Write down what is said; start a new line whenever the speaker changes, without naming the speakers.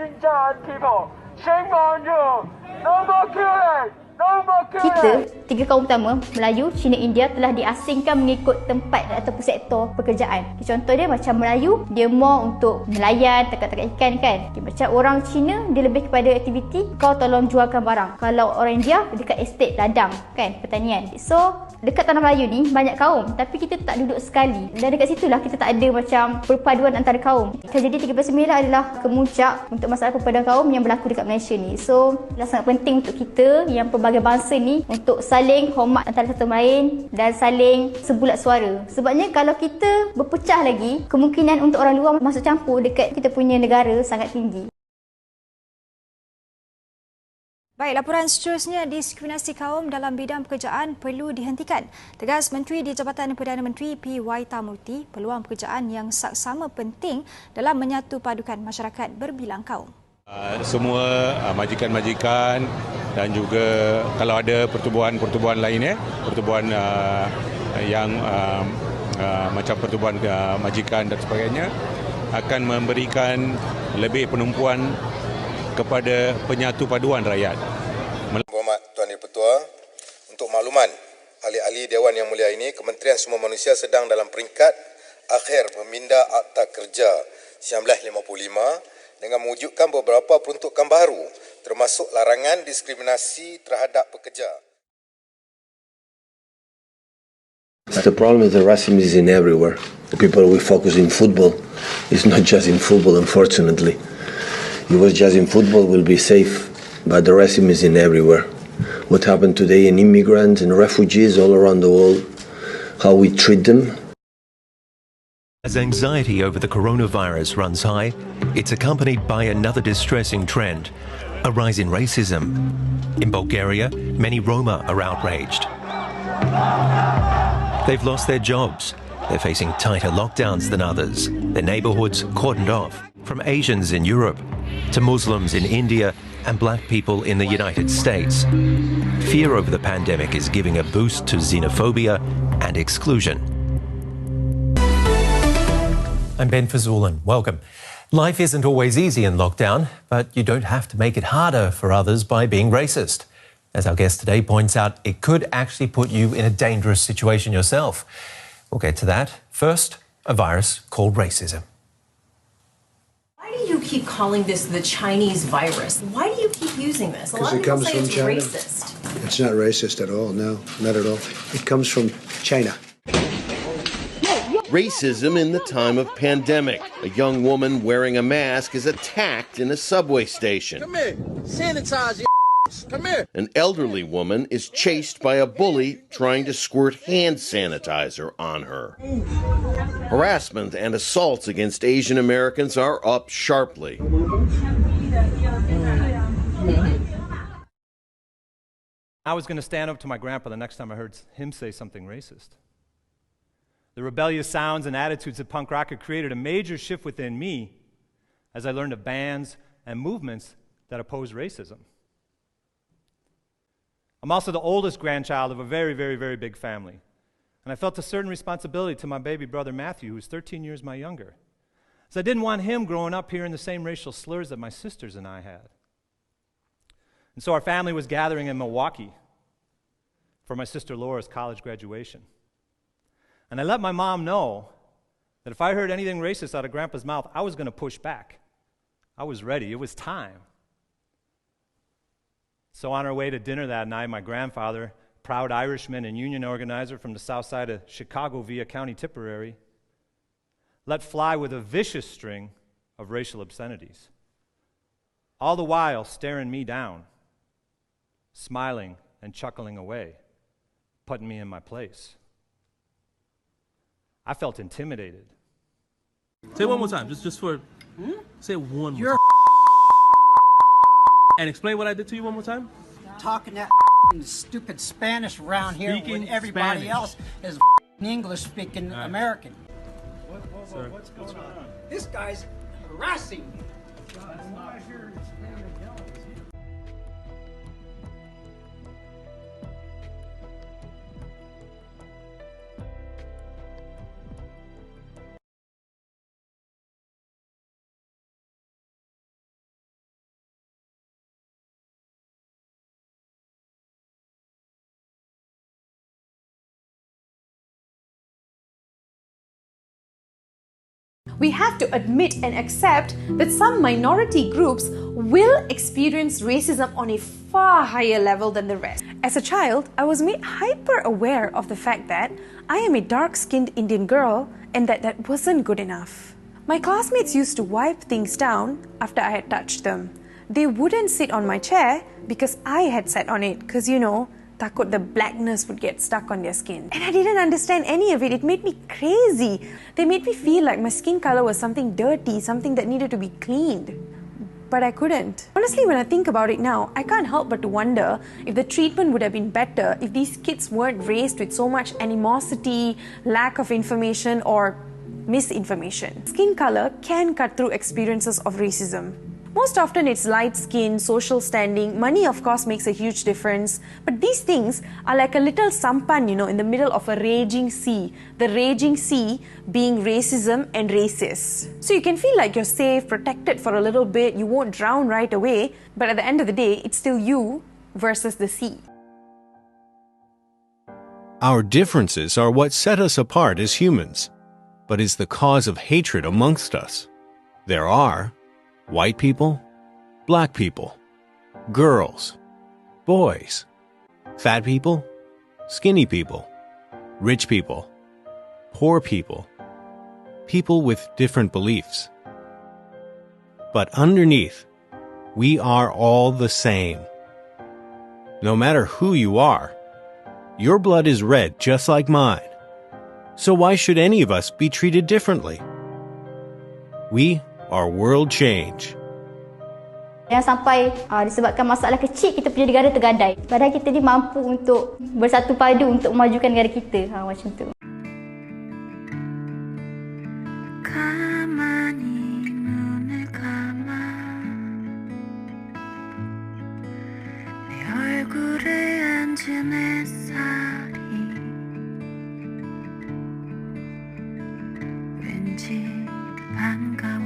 Xinjiang people. Shame on you. No more killing. No more killing.
Kita, tiga kaum utama, Melayu, Cina, India telah diasingkan mengikut tempat ataupun sektor pekerjaan. Contoh dia macam Melayu, dia more untuk nelayan, tangkap ikan kan. Macam orang Cina, dia lebih kepada aktiviti kau tolong jualkan barang. Kalau orang India, dekat estate ladang kan, pertanian. So, dekat tanah Melayu ni banyak kaum tapi kita tak duduk sekali. Dan dekat situlah kita tak ada macam perpaduan antara kaum. Tragedi 13/9 adalah kemuncak untuk masalah perpaduan kaum yang berlaku dekat Malaysia ni. So, sangat penting untuk kita yang pelbagai bangsa ni untuk saling hormat antara satu sama lain dan saling sebulat suara. Sebabnya kalau kita berpecah lagi, kemungkinan untuk orang luar masuk campur dekat kita punya negara sangat tinggi.
Baik, laporan seterusnya, diskriminasi kaum dalam bidang pekerjaan perlu dihentikan. Tegas Menteri di Jabatan Perdana Menteri P.Y. Tamurti, peluang pekerjaan yang saksama penting dalam menyatu padukan masyarakat berbilang kaum.
Semua majikan-majikan dan juga kalau ada pertubuhan-pertubuhan lain, pertubuhan yang macam pertubuhan majikan dan sebagainya akan memberikan lebih penumpuan kepada penyatu paduan rakyat.
Berhormat Tuan Yang Pertua, untuk makluman ahli-ahli Dewan Yang Mulia ini, Kementerian Semua Manusia sedang dalam peringkat akhir meminda Akta Kerja 1955 dengan mewujudkan beberapa peruntukan baru termasuk larangan diskriminasi terhadap pekerja.
The problem with the racism is in everywhere. The people we focus in football is not just in football, unfortunately. If it was just in football, we'll be safe, but the racism is in everywhere. What happened today in immigrants and refugees all around the world, how we treat them.
As anxiety over the coronavirus runs high, it's accompanied by another distressing trend, a rise in racism. In Bulgaria, many Roma are outraged. They've lost their jobs. They're facing tighter lockdowns than others. Their neighborhoods cordoned off. From Asians in Europe to Muslims in India and black people in the United States. Fear over the pandemic is giving a boost to xenophobia and exclusion.
I'm Ben Fazulin. Welcome. Life isn't always easy in lockdown, but you don't have to make it harder for others by being racist. As our guest today points out, it could actually put you in a dangerous situation yourself. We'll get to that. First, a virus called racism.
Why do you keep calling this the Chinese virus? Why do you keep using this?
Because it comes from China.
Racist.
It's not racist at all, no, not at all. It comes from China.
Racism in the time of pandemic. A young woman wearing a mask is attacked in a subway station.
Come here, sanitize your Come here.
An elderly woman is chased by a bully trying to squirt hand sanitizer on her. Harassment and assaults against Asian Americans are up sharply.
I was going to stand up to my grandpa the next time I heard him say something racist. The rebellious sounds and attitudes that punk rock had created a major shift within me as I learned of bands and movements that oppose racism. I'm also the oldest grandchild of a very, very, very big family. And I felt a certain responsibility to my baby brother Matthew, who's 13 years my younger. So I didn't want him growing up hearing the same racial slurs that my sisters and I had. And so our family was gathering in Milwaukee for my sister Laura's college graduation. And I let my mom know that if I heard anything racist out of Grandpa's mouth, I was going to push back. I was ready. It was time. So on our way to dinner that night, my grandfather, proud Irishman and union organizer from the south side of Chicago via County Tipperary, let fly with a vicious string of racial obscenities, all the while staring me down, smiling and chuckling away, putting me in my place. I felt intimidated.
Say it one more time, just for, say it one more time. And explain what I did to you one more time.
Talking that stupid Spanish around here when everybody else is English-speaking American.
What's going on?
This guy's harassing me.
We have to admit and accept that some minority groups will experience racism on a far higher level than the rest. As a child, I was made hyper aware of the fact that I am a dark-skinned Indian girl and that wasn't good enough. My classmates used to wipe things down after I had touched them. They wouldn't sit on my chair because I had sat on it because, takut the blackness would get stuck on their skin. And I didn't understand any of it. It made me crazy. They made me feel like my skin color was something dirty, something that needed to be cleaned. But I couldn't. Honestly, when I think about it now, I can't help but to wonder if the treatment would have been better if these kids weren't raised with so much animosity, lack of information, or misinformation. Skin color can cut through experiences of racism. Most often it's light skin, social standing, money of course makes a huge difference, but these things are like a little sampan, in the middle of a raging sea. The raging sea being racism and racists. So you can feel like you're safe, protected for a little bit, you won't drown right away, but at the end of the day, it's still you versus the sea.
Our differences are what set us apart as humans, but is the cause of hatred amongst us. There are white people, black people, girls, boys, fat people, skinny people, rich people, poor people, people with different beliefs. But underneath, we are all the same. No matter who you are, your blood is red just like mine. So why should any of us be treated differently? We are world change.
Yang sampai disebabkan masalah kecil kita punya negara tergadai. Padahal kita ni mampu untuk bersatu padu untuk memajukan negara kita. Macam tu.
반가워